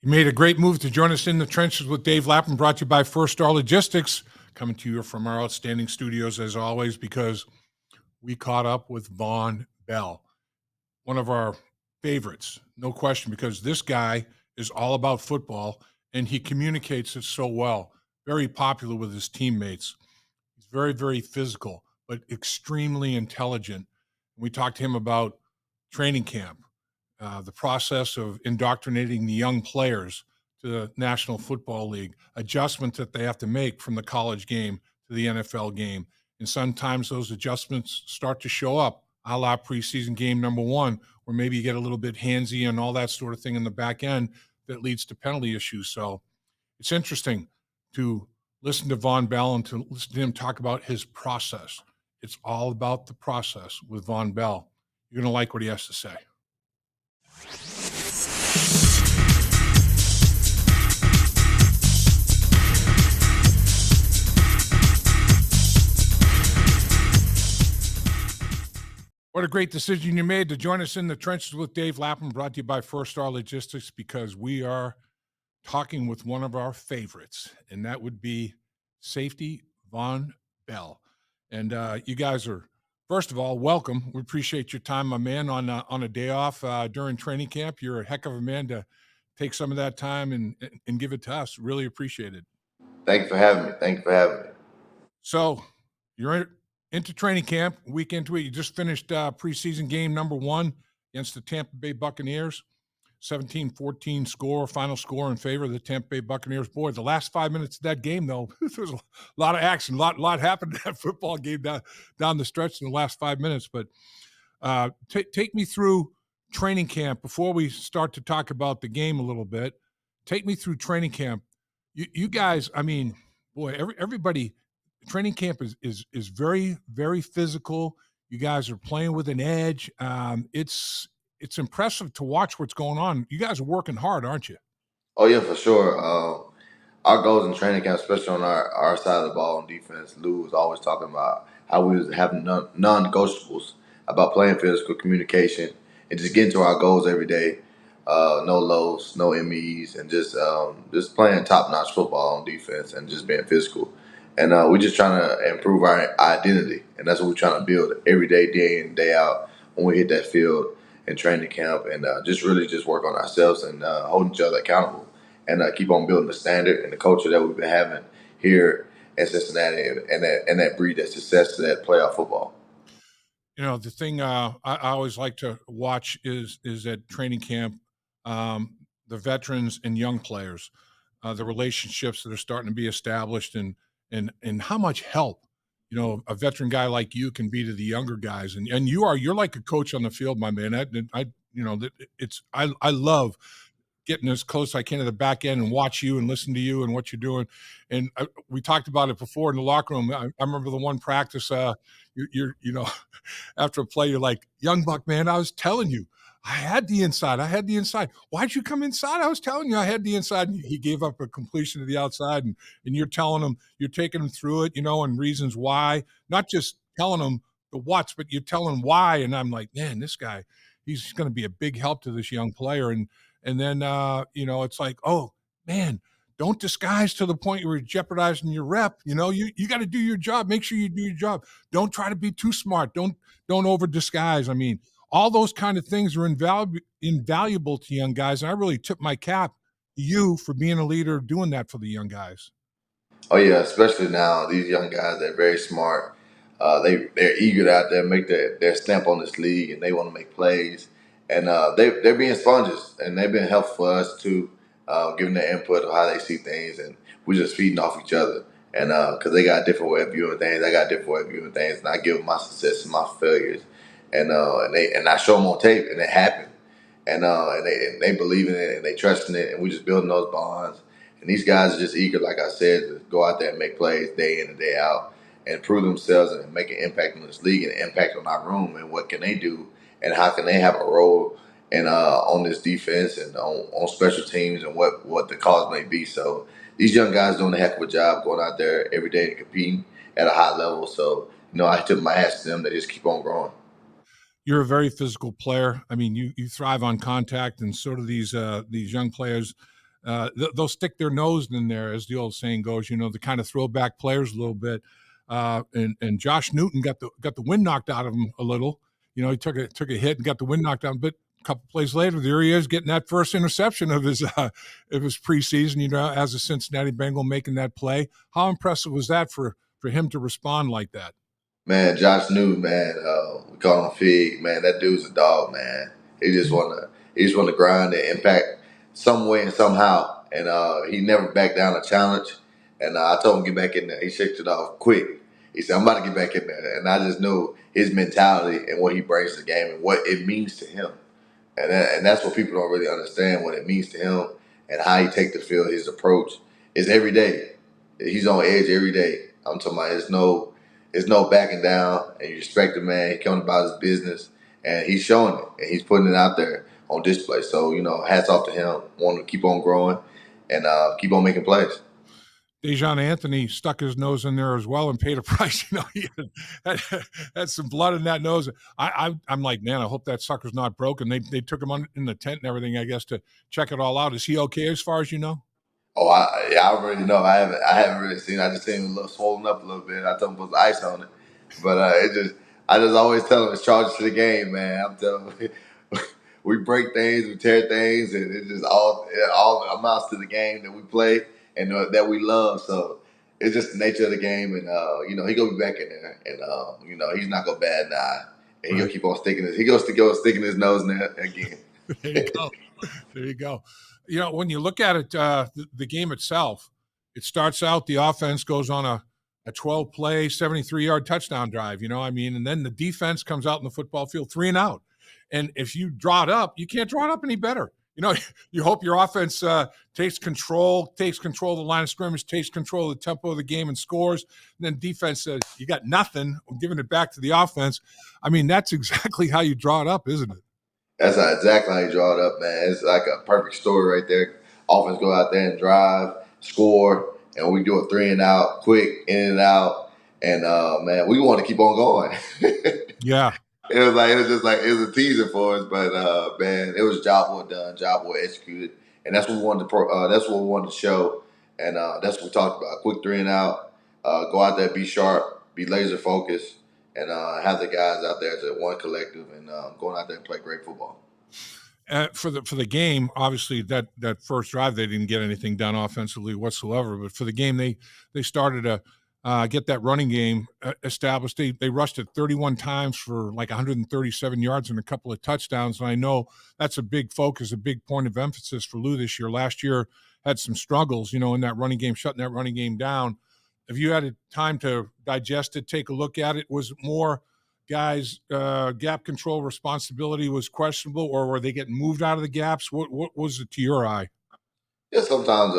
You made a great move to join us in the trenches with Dave Lapham, brought to you by First Star Logistics, coming to you from our outstanding studios as always, because we caught up with Vonn Bell, one of our favorites, no question, because this guy is all about football and he communicates it so well. Very popular with his teammates. He's very, very physical, but extremely intelligent. We talked to him about training camp, the process of indoctrinating the young players to the National Football League, adjustments that they have to make from the college game to the NFL game. And sometimes those adjustments start to show up, a la preseason game number one, where maybe you get a little bit handsy and all that sort of thing in the back end that leads to penalty issues. So it's interesting to listen to Vonn Bell and to listen to him talk about his process. It's all about the process with Vonn Bell. You're going to like what he has to say. What a great decision you made to join us in the trenches with Dave Lapham, brought to you by First Star Logistics, because we are talking with one of our favorites, and that would be safety Vonn Bell. And you guys are, first of all, welcome. We appreciate your time, my man, on a day off during training camp. You're a heck of a man to take some of that time and give it to us. Really appreciate it. Thank you for having me. So you're into training camp, week into it. You just finished preseason game number one against the Tampa Bay Buccaneers. 17-14 score, final score in favor of the Tampa Bay Buccaneers. Boy, the last 5 minutes of that game, though, there was a lot of action, a lot happened in that football game down the stretch in the last 5 minutes. But take me through training camp before we start to talk about the game a little bit. Take me through training camp. You guys, I mean, boy, everybody, training camp is very, very physical. You guys are playing with an edge. It's impressive to watch what's going on. You guys are working hard, aren't you? Oh yeah, for sure. Our goals in training camp, especially on our side of the ball on defense, Lou was always talking about how we was having non-negotiables about playing physical communication and just getting to our goals every day. No lows, no MEs, and just playing top-notch football on defense and just being physical. And we're just trying to improve our identity, and that's what we're trying to build every day in, day out when we hit that field in training camp, and just really just work on ourselves and holding each other accountable, and keep on building the standard and the culture that we've been having here in Cincinnati, and that breed that success to that playoff football. You know, the thing I always like to watch is at training camp, the veterans and young players, the relationships that are starting to be established, and how much help, you know, a veteran guy like you can be to the younger guys. And you're like a coach on the field, my man. I love getting as close as I can to the back end and watch you and listen to you and what you're doing. And we talked about it before in the locker room. I remember the one practice, you know, after a play, you're like, young buck, man, I was telling you, I had the inside. Why'd you come inside? I was telling you I had the inside. And he gave up a completion to the outside, and you're telling him, you're taking him through it, you know, and reasons why, not just telling him the what's, but you're telling why. And I'm like, man, this guy, he's going to be a big help to this young player. And then, you know, it's like, oh, man, don't disguise to the point where you're jeopardizing your rep. You know, you got to do your job. Make sure you do your job. Don't try to be too smart. Don't over disguise. I mean, all those kind of things are invaluable to young guys. And I really tip my cap to you for being a leader, doing that for the young guys. Oh yeah, especially now these young guys, they're very smart. They're eager to out there make their stamp on this league, and they want to make plays. And they're being sponges, and they've been helpful for us too, giving their input of how they see things, and we're just feeding off each other. And because they got a different way of viewing things, I got a different way of viewing things, and I give them my success and my failures, and I show them on tape, and it happened. And they believe in it, and they trust in it, and we just building those bonds. And these guys are just eager, like I said, to go out there and make plays day in and day out and prove themselves and make an impact on this league and an impact on our room, and what can they do and how can they have a role in on this defense and on special teams and what the cause may be. So these young guys doing a heck of a job going out there every day and competing at a high level. So, you know, I tip my hat to them. They just keep on growing. You're a very physical player. I mean, you thrive on contact, and so do these young players. they'll stick their nose in there, as the old saying goes. The kind of throwback players a little bit. And Josh Newton got the wind knocked out of him a little. He took a hit and got the wind knocked out. But a couple plays later, there he is getting that first interception of his preseason. As a Cincinnati Bengal making that play. How impressive was that for him to respond like that? Man, Josh Newton, man, we call him Fig. Man, that dude's a dog, man. He just want to grind and impact some way and somehow, and he never backed down a challenge. And I told him to get back in there. He shaked it off quick. He said, "I'm about to get back in there," and I just know his mentality and what he brings to the game and what it means to him. And that's what people don't really understand, what it means to him and how he take the field. His approach is every day. He's on edge every day. I'm talking about it's no backing down, and you respect the man. He coming about his business, and he's showing it, and he's putting it out there on display. So hats off to him. Want to keep on growing and keep on making plays. Dejon Anthony stuck his nose in there as well and paid a price. He had some blood in that nose. I'm like, man, I hope that sucker's not broken. They took him in the tent and everything, I guess, to check it all out. Is he okay as far as you know? Oh, I already know. I haven't really seen. I just seen him a little swollen up a little bit. I told him to put ice on it, but I just always tell him it's charges to the game, man. I'm telling him, we break things, we tear things, and it just all amounts to the game that we play and that we love. So it's just the nature of the game, and he gonna be back in there, and he's not gonna bat an eye, and he gonna keep on sticking his nose in there again. There you go. There you go. When you look at it, the game itself, it starts out, the offense goes on a 12-play, 73-yard touchdown drive, and then the defense comes out in the football field 3 and out. And if you draw it up, you can't draw it up any better. You hope your offense takes control of the line of scrimmage, takes control of the tempo of the game and scores. And then defense says, you got nothing, I'm giving it back to the offense. I mean, that's exactly how you draw it up, isn't it? That's exactly how you draw it up, man. It's like a perfect story right there. Offense go out there and drive, score, and we do a 3 and out, quick in and out, and man, we want to keep on going. Yeah. It was a teaser for us, but man, it was job well done, job well executed, and that's what we wanted to that's what we wanted to show, and that's what we talked about: quick 3 and out, go out there, be sharp, be laser focused, and have the guys out there as a one collective and going out there and play great football. For the game, obviously that first drive they didn't get anything done offensively whatsoever. But for the game, they started to get that running game established. They rushed it 31 times for like 137 yards and a couple of touchdowns. And I know that's a big focus, a big point of emphasis for Lou this year. Last year had some struggles, in that running game, shutting that running game down. Have you had time to digest it, take a look at it? Was it more guys' gap control responsibility was questionable, or were they getting moved out of the gaps? What was it to your eye? Yeah, sometimes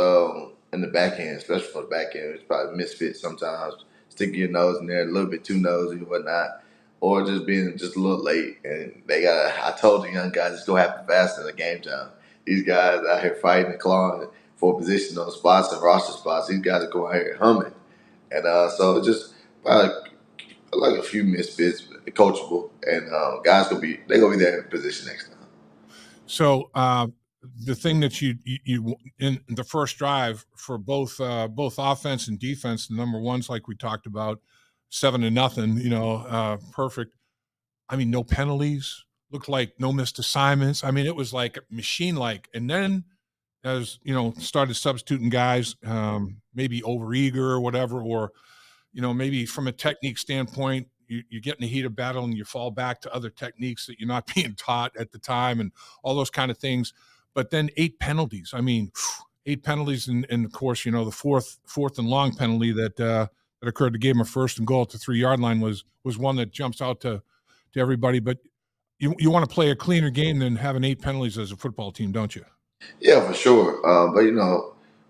in the back end, especially for the back end, it's probably misfit sometimes. Sticking your nose in there a little bit too nosy and whatnot, or just being just a little late. And I told the young guys it's gonna happen fast in the game time. These guys out here fighting and clawing for position on spots and roster spots. These guys are going out here humming, and so it's just probably like a few misfits, coachable, and guys gonna be there in position next time. So the thing that you in the first drive for both offense and defense, the number ones like we talked about, 7-0, perfect. I mean, no penalties, looked like no missed assignments. I mean, it was like machine-like. And then as, started substituting guys, maybe overeager or whatever, or, maybe from a technique standpoint, you get in the heat of battle and you fall back to other techniques that you're not being taught at the time and all those kind of things. But then 8 penalties. I mean, 8 penalties. And of course, the fourth and long penalty that occurred to give him a first and goal at the 3-yard line was one that jumps out to everybody. But you want to play a cleaner game than having 8 penalties as a football team, don't you? Yeah, for sure. But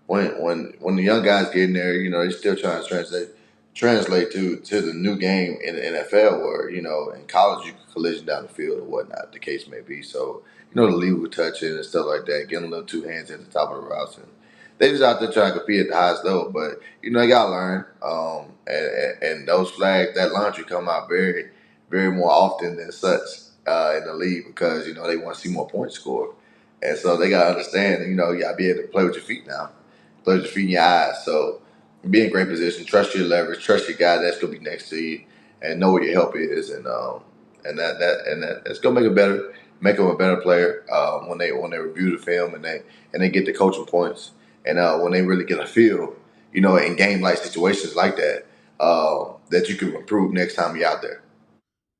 when the young guys get in there, they're still trying to translate to the new game in the NFL, where in college you can collision down the field or whatnot, the case may be. So the legal touching and stuff like that, getting a little two hands at the top of the routes, and they just out there trying to compete at the highest level. But they gotta learn, and those flags, that laundry come out very, very more often than such in the league because they want to see more points scored. And so they gotta understand, you gotta be able to play with your feet now, play with your feet in your eyes. So be in great position, trust your leverage, trust your guy that's gonna be next to you, and know where your help is, that's gonna make them a better player when they review the film and they get the coaching points, and when they really get a feel, in game like situations like that, that you can improve next time you're out there.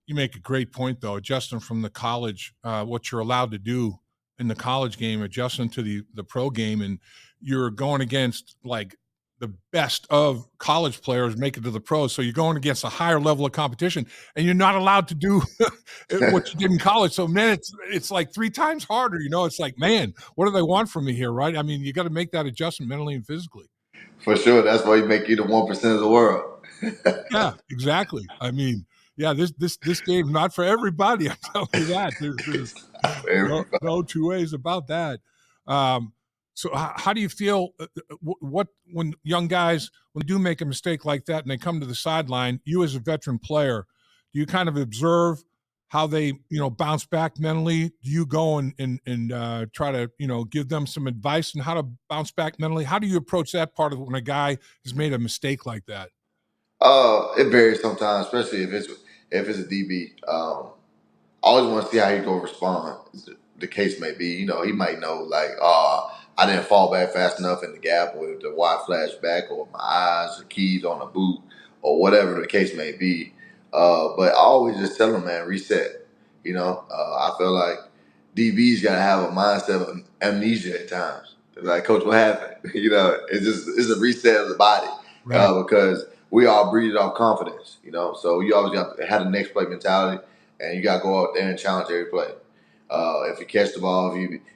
You make a great point, though, adjusting from the college, what you're allowed to do in the college game, adjusting to the pro game, and you're going against like the best of college players make it to the pros. So you're going against a higher level of competition, and you're not allowed to do what you did in college. So man, it's like 3 times harder. It's like, man, what do they want from me here, right? I mean, you got to make that adjustment mentally and physically. For sure, that's why you make you the 1% of the world. Yeah, exactly. I mean, yeah, this game's not for everybody. I'm telling you that. There's For no everybody. no two ways about that. Um, so how do you feel? What when young guys when they do make a mistake like that and they come to the sideline? You as a veteran player, do you kind of observe how they bounce back mentally? Do you go and try to give them some advice on how to bounce back mentally? How do you approach that part of when a guy has made a mistake like that? It varies sometimes, especially if it's a DB. I always want to see how he gonna respond. The case may be, he might know like, I didn't fall back fast enough in the gap, or if the wide flash back, or my eyes, or keys on the boot, or whatever the case may be. But I always just tell him, man, reset. I feel like DBs gotta have a mindset of amnesia at times. Like, coach, what happened? It's a reset of the body, Right. because we all breed off confidence. So you always got to have the next play mentality, and you got to go out there and challenge every play. If you catch the ball,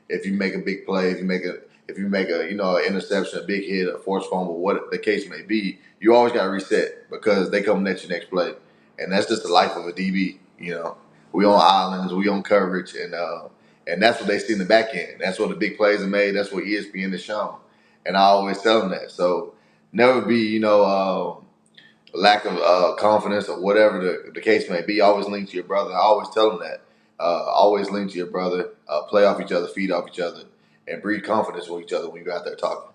if you make a big play, if you make a an interception, a big hit, a forced fumble, what the case may be, you always got to reset because they coming at you next play, and that's just the life of a DB. We on islands, we on coverage, and that's what they see in the back end. That's what the big plays are made. That's what ESPN is shown, and I always tell them that. So never be lack of confidence or whatever the case may be. Always link to your brother. I always tell them that. Always link to your brother. Play off each other, feed off each other, and breed confidence with each other when you're out there talking.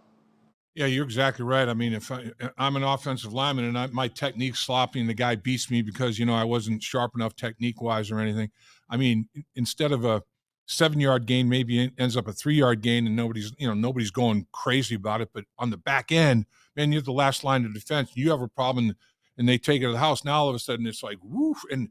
Yeah, you're exactly right. I mean, if I'm an offensive lineman and my technique's sloppy and the guy beats me because, I wasn't sharp enough technique wise or anything. I mean, instead of a 7-yard gain, maybe it ends up a 3-yard gain and nobody's going crazy about it. But on the back end, man, you're the last line of defense. You have a problem and they take it to the house. Now all of a sudden it's like, woof. And,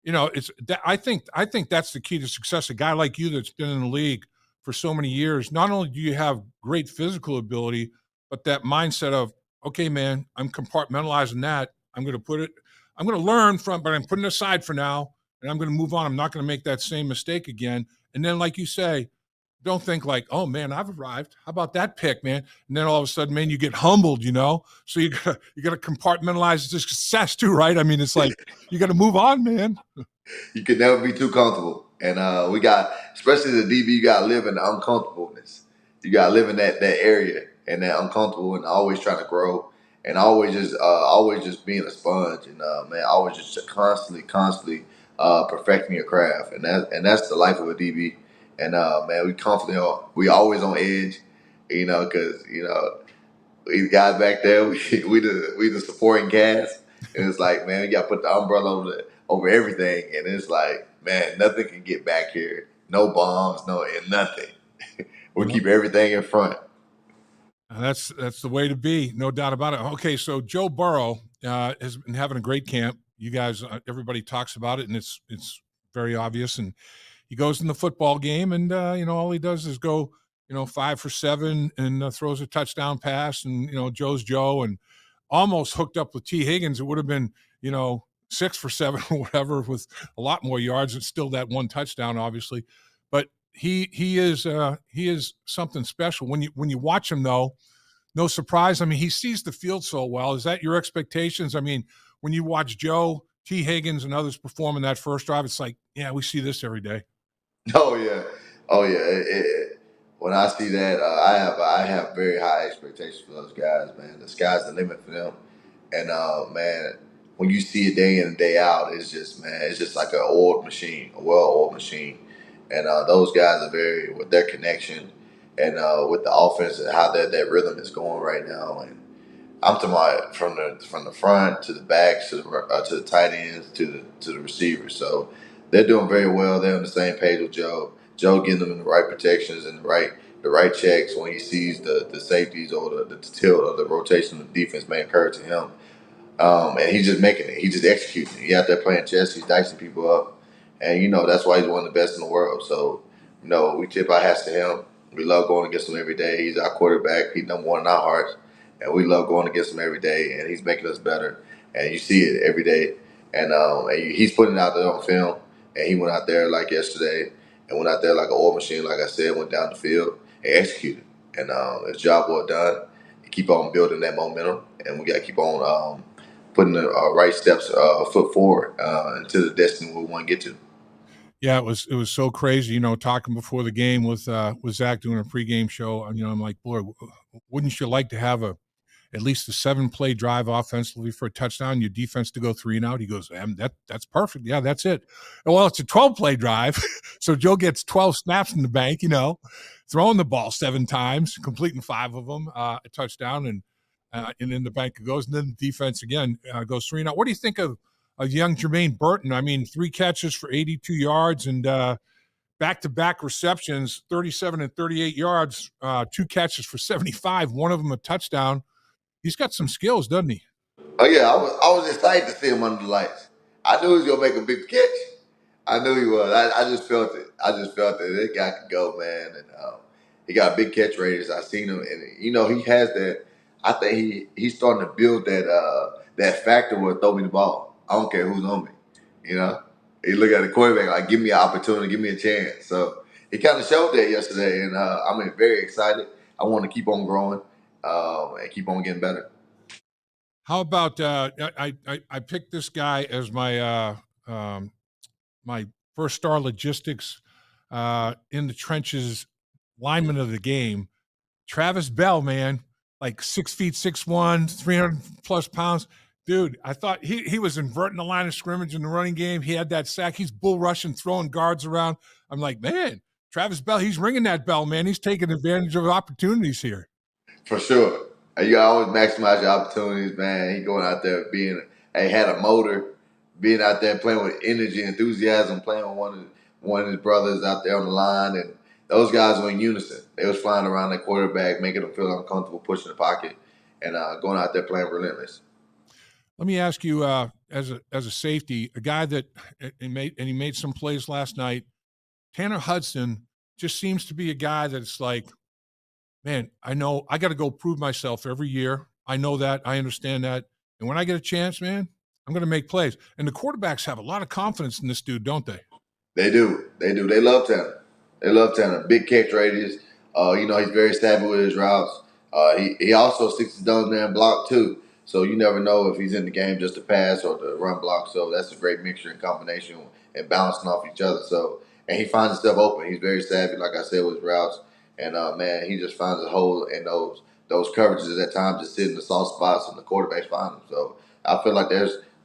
it's that I think that's the key to success. A guy like you that's been in the league for so many years, not only do you have great physical ability, but that mindset of, okay, man, I'm compartmentalizing that. I'm going to learn from, but I'm putting it aside for now and I'm going to move on. I'm not going to make that same mistake again. And then, like you say, don't think like, oh man, I've arrived. How about that pick, man? And then all of a sudden, man, you get humbled. So you gotta compartmentalize the success too, right? I mean, it's like you gotta move on, man. You can never be too comfortable, and we got, especially the DB, you got to live in the uncomfortableness. You got to live in that area and that uncomfortable, and always trying to grow, and always just being a sponge, and man, always just constantly perfecting your craft, and that's the life of a DB. And man, we always on edge, because these guys back there, we the supporting cast, and it's like, man, we got to put the umbrella over everything, and it's like, man, nothing can get back here, no bombs, no, and nothing. We Yep. keep everything in front. That's the way to be, no doubt about it. Okay, so Joe Burrow has been having a great camp. You guys, everybody talks about it, and it's very obvious. And he goes in the football game, and all he does is go 5 for 7 and throws a touchdown pass, and Joe's Joe, and almost hooked up with T. Higgins. It would have been 6 for 7 or whatever with a lot more yards. It's still that one touchdown, obviously, but he is something special. When you watch him though, no surprise. I mean, he sees the field so well. Is that your expectations? I mean, when you watch Joe, T. Higgins, and others perform in that first drive, it's like, yeah, we see this every day. Oh yeah, oh yeah. When I see that, I have very high expectations for those guys, man. The sky's the limit for them, and man, when you see it day in and day out, it's just, man, it's just like a well-oiled machine, And those guys are very with their connection and with the offense and how that rhythm is going right now. And I'm talking about from the front to the backs to the tight ends to the receivers. So they're doing very well. They're on the same page with Joe. Joe getting them in the right protections and the right checks when he sees the safeties or the tilt or the rotation of the defense may occur to him. And he's just making it. He's just executing it. He out there playing chess. He's dicing people up, and that's why he's one of the best in the world. So we tip our hats to him. We love going against him every day. He's our quarterback. He's number one in our hearts, and we love going against him every day. And he's making us better, and you see it every day. And he's putting it out there on film. And he went out there like yesterday, and went out there like an oil machine. Like I said, went down the field and executed. And his job well done. Keep on building that momentum, and we got to keep on. Putting the right steps, foot forward into the destiny we want to get to. Yeah, it was so crazy, talking before the game with Zach doing a pregame show. I'm like, boy, wouldn't you like to have at least a 7-play drive offensively for a touchdown, your defense to go 3 and out? He goes, that's perfect. Yeah, that's it. And well, it's a 12-play drive. So Joe gets 12 snaps in the bank, throwing the ball 7 times, completing 5 of them, a touchdown, and in the bank it goes. And then the defense again goes 3 and out. What do you think of young Jermaine Burton? I mean, 3 catches for 82 yards and back-to-back receptions, 37 and 38 yards, 2 catches for 75, one of them a touchdown. He's got some skills, doesn't he? Oh yeah, I was excited to see him under the lights. I knew he was gonna make a big catch. I knew he was. I just felt it. I just felt that this guy could go, man. And he got big catch radius. I seen him, and he has that. I think he's starting to build that factor where throw me the ball. I don't care who's on me. You know, he look at the quarterback like, give me an opportunity, give me a chance. So he kind of showed that yesterday, and I'm very excited. I want to keep on growing and keep on getting better. How about I picked this guy as my first star logistics in the trenches lineman of the game. Travis Bell, man, like 6', 6'1", 300 plus pounds. Dude, I thought he was inverting the line of scrimmage in the running game. He had that sack. He's bull rushing, throwing guards around. I'm like, man, Travis Bell, he's ringing that bell, man. He's taking advantage of opportunities here. For sure. You gotta always maximize your opportunities, man. He going out there had a motor, being out there playing with energy, enthusiasm, playing with one of his brothers out there on the line, and those guys were in unison. They was flying around that quarterback, making him feel uncomfortable, pushing the pocket, and going out there playing relentless. Let me ask you, as a safety, a guy that he made some plays last night. Tanner Hudson just seems to be a guy that's like, man, I know I got to go prove myself every year. I know that. I understand that. And when I get a chance, man, I'm going to make plays. And the quarterbacks have a lot of confidence in this dude, don't they? They do. They do. They love Tanner. They love Tanner. Big catch radius. He's very savvy with his routes. He also sticks his down there and block too. So you never know if he's in the game just to pass or to run block. So that's a great mixture and combination and bouncing off each other. So and he finds himself open. He's very savvy, like I said, with his routes. And man, he just finds a hole in those coverages at times, just sitting in the soft spots, and the quarterbacks find him. So I feel like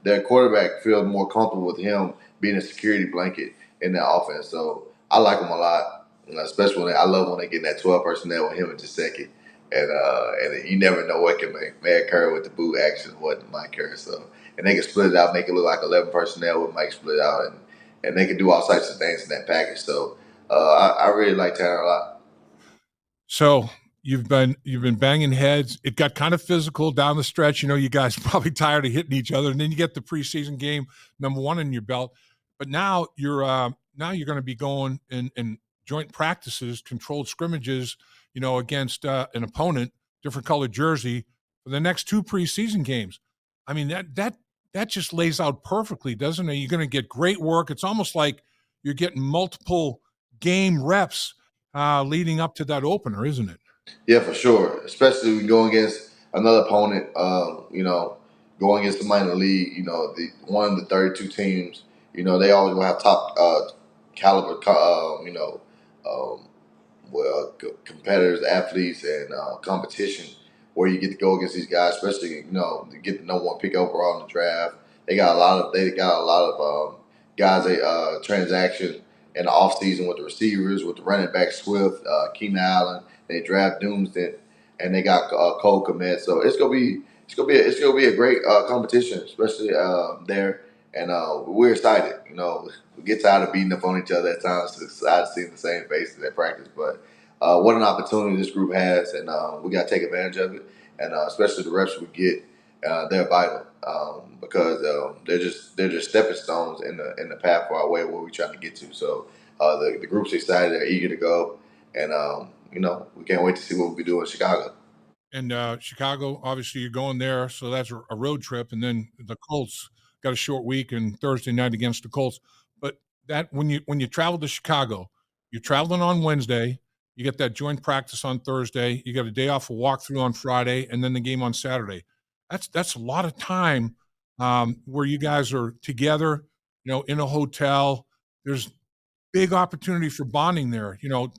their quarterback feels more comfortable with him being a security blanket in that offense. So I like him a lot, especially I love when they get in that 12 personnel with him in Jaceki. And you never know what may occur with the boot action, what might occur. So and they can split it out, make it look like 11 personnel with Mike split out, and they can do all types of things in that package. So I really like Tanner a lot. So you've been banging heads. It got kind of physical down the stretch. You guys are probably tired of hitting each other, and then you get the preseason game #1 in your belt. But now you're going to be going in joint practices, controlled scrimmages, against an opponent, different colored jersey, for the next 2 preseason games. I mean, that just lays out perfectly, doesn't it? You're going to get great work. It's almost like you're getting multiple game reps leading up to that opener, isn't it? Yeah, for sure. Especially when going against another opponent, going against somebody in the league, one of the 32 teams, they always will have top caliber, um, competitors, athletes, and competition where you get to go against these guys, especially to get the #1 pick overall in the draft. They got a lot of guys transaction in the offseason with the receivers, with the running back Swift, Keenan Allen. They draft Doomsday, and they got Cole Kmet. So it's gonna be a great competition, especially there. And we're excited. We get tired of beating up on each other at times. So excited to see the same faces at practice, but what an opportunity this group has, and we got to take advantage of it. And especially the reps we get, they're vital because they're just stepping stones in the path for our way where we're trying to get to. So the group's excited, they're eager to go, and we can't wait to see what we do in Chicago. And Chicago, obviously, you're going there, so that's a road trip. And then the Colts got a short week and Thursday night against the Colts. But that when you travel to Chicago, you're traveling on Wednesday. You get that joint practice on Thursday. You got a day off for walkthrough on Friday, and then the game on Saturday. That's a lot of time where you guys are together. In a hotel. There's big opportunity for bonding there,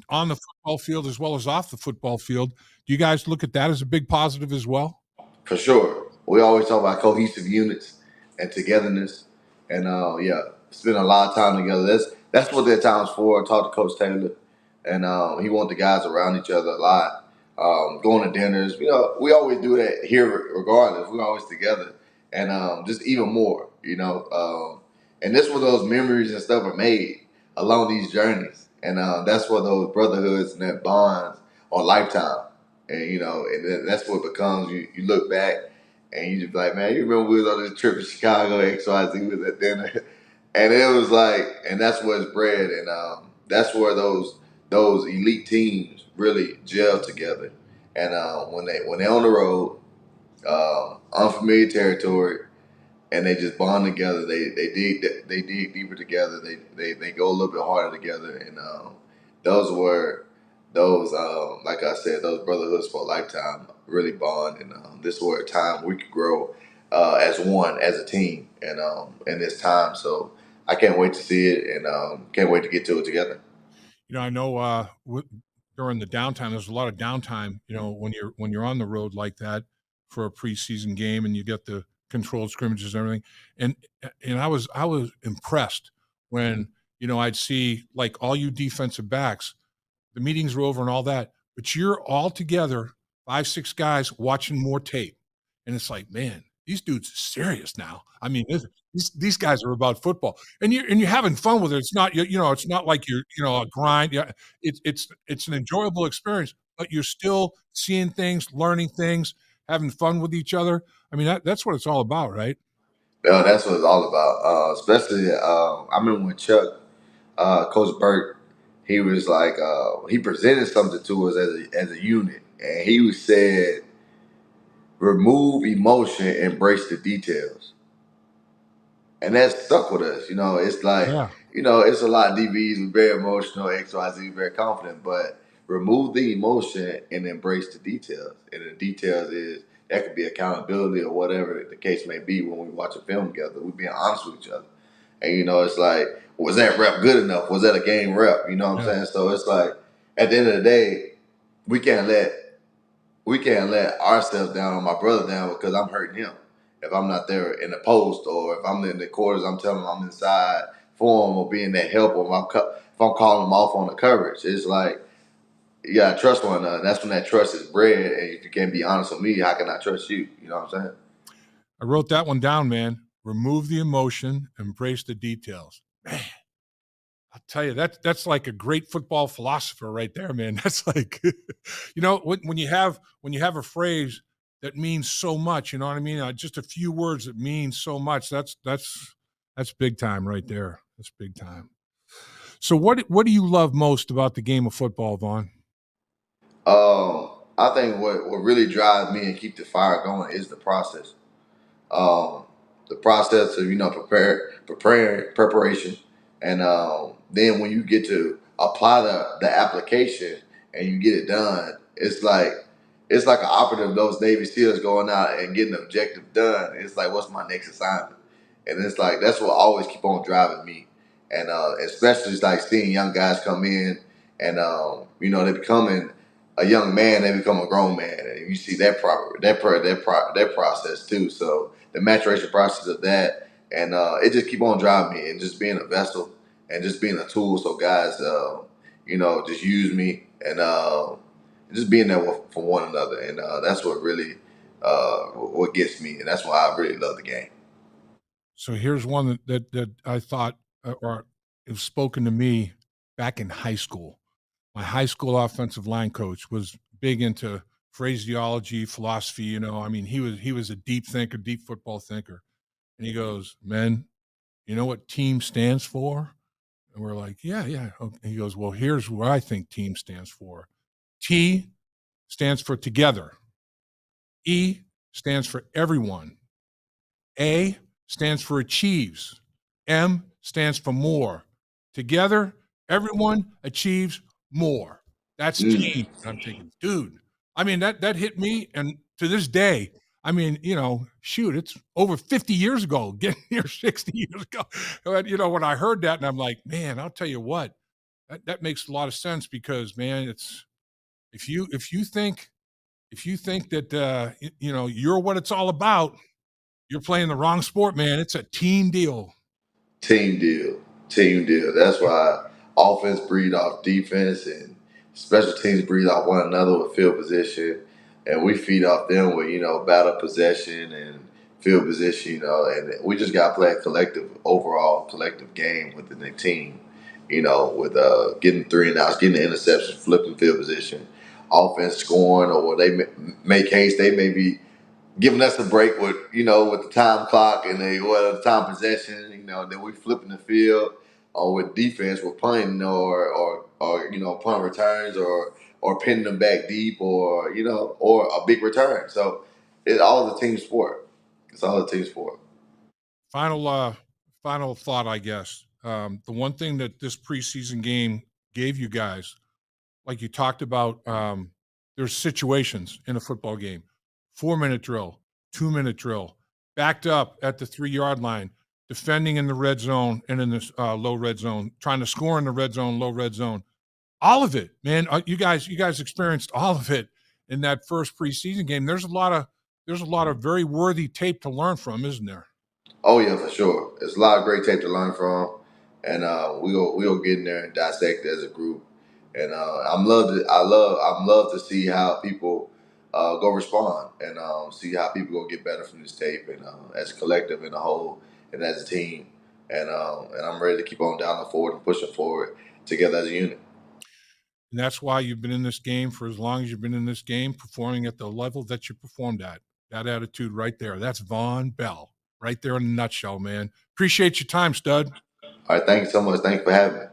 on the football field as well as off the football field. Do you guys look at that as a big positive as well? For sure. We always talk about cohesive units and togetherness. And yeah, spend a lot of time together. That's what their time's for. I talked to Coach Taylor, and he wants the guys around each other a lot. Going to dinners. We always do that here regardless. We're always together. And just even more, and this where those memories and stuff are made along these journeys. And that's where those brotherhoods and that bonds are lifetime. And that's what it becomes. You look back and you just be like, man, you remember we was on this trip to Chicago, XYZ was at dinner, and it was like, and that's where it's bred, and that's where those elite teams really gel together. And when they're on the road, unfamiliar territory, and they just bond together. They dig deeper together. They go a little bit harder together, and those were those like I said, those brotherhoods for a lifetime really bond, and this were a time we could grow as one as a team, and in this time. So I can't wait to see it, and can't wait to get to it together. I know during the downtime, there's a lot of downtime. When you're on the road like that for a preseason game, and you get the controlled scrimmages and everything. And I was impressed when I'd see like all you defensive backs, the meetings were over and all that, but you're all together, 5, 6 guys watching more tape. And it's like, man, these dudes are serious now. I mean, these guys are about football. And you're having fun with it. It's not it's not like you're a grind. Yeah, it's an enjoyable experience, but you're still seeing things, learning things, having fun with each other. I mean, that's what it's all about, right? Yeah, that's what it's all about. Especially, I remember when Chuck, Coach Burt, he was like, he presented something to us as a unit, and he said, remove emotion, embrace the details. And that stuck with us. It's like, Yeah. it's a lot of DBs, we're very emotional, XYZ, very confident, but remove the emotion and embrace the details. And the details is that could be accountability or whatever the case may be when we watch a film together. We're being honest with each other. And it's like, was that rep good enough? Was that a game rep? You know what I'm Yeah. saying? So it's like, at the end of the day, we can't let we can't let ourselves down or my brother down because I'm hurting him. If I'm not there in the post, or if I'm in the quarters, I'm telling him I'm inside for him, or being that help, or if I'm calling him off on the coverage. It's like you gotta trust one another. And that's when that trust is bred. And if you can't be honest with me, how can I trust you? You know what I'm saying? I wrote that one down, man. Remove the emotion, embrace the details. Man, I'll tell you, that's like a great football philosopher right there, man. That's like, when you have a phrase that means so much, you know what I mean? Just a few words that mean so much. That's big time right there. That's big time. So what do you love most about the game of football, Vaughn? I think what really drives me and keep the fire going is the process. um, the process of preparation, and then when you get to apply the application and you get it done, it's like an operative of those Navy SEALs going out and getting the objective done. It's like, what's my next assignment? And it's like that's what always keep on driving me, and especially it's like seeing young guys come in, and they becoming a young man, they become a grown man, and you see that process too. So the maturation process of that, and it just keep on driving me, and just being a vessel, and just being a tool. So guys, just use me and just being there for one another, and that's what really what gets me, and that's why I really love the game. So here's one that I thought, or it was spoken to me back in high school. My high school offensive line coach was big into phraseology, philosophy. I mean, he was a deep thinker, deep football thinker. And he goes, "Men, you know what team stands for?" And we're like, "Yeah, yeah." Okay. He goes, "Well, here's what I think team stands for. T stands for together. E stands for everyone. A stands for achieves. M stands for more. Together, everyone achieves more. That's team." And I'm thinking, dude, I mean, that hit me. And to this day, I mean, shoot, it's over 50 years ago, getting near 60 years ago. But, when I heard that, and I'm like, man, I'll tell you what, that makes a lot of sense because, man, it's if you think that you're what it's all about, you're playing the wrong sport, man. It's a team deal. Team deal. Team deal. That's why offense breed off defense and special teams breed off one another with field position. And we feed off them with, battle possession and field position, and we just got to play a overall collective game within the team, with getting 3-and-outs, getting the interception, flipping field position, offense scoring, or they make haste. They may be giving us a break with with the time clock and the time possession, then we flipping the field, or with defense we're punting or punt returns or pinning them back deep or a big return. So it's all the team sport. It's all the team sport. Final thought, I guess. The one thing that this preseason game gave you guys, like you talked about, there's situations in a football game. 4-minute drill, 2-minute drill, backed up at the 3-yard line, defending in the red zone and in the low red zone, trying to score in the red zone, low red zone. All of it, man. You guys experienced all of it in that first preseason game. There's a lot of very worthy tape to learn from, isn't there? Oh yeah, for sure. It's a lot of great tape to learn from, and we'll get in there and dissect it as a group. And I'm love to see how people go respond and see how people go get better from this tape and as a collective and a whole and as a team. And I'm ready to keep on down the forward and pushing forward together as a unit. And that's why you've been in this game for as long as you've been in this game, performing at the level that you performed at. That attitude right there. That's Vonn Bell right there in a nutshell, man. Appreciate your time, stud. All right, thank you so much. Thanks for having me.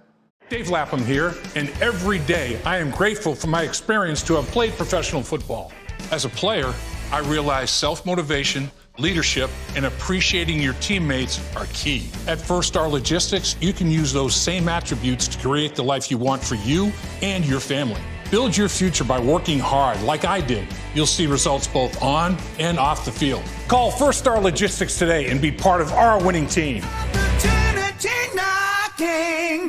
Dave Lapham here, and every day I am grateful for my experience to have played professional football. As a player, I realize self-motivation, leadership, and appreciating your teammates are key. At First Star Logistics, you can use those same attributes to create the life you want for you and your family. Build your future by working hard like I did. You'll see results both on and off the field. Call First Star Logistics today and be part of our winning team. Opportunity knocking.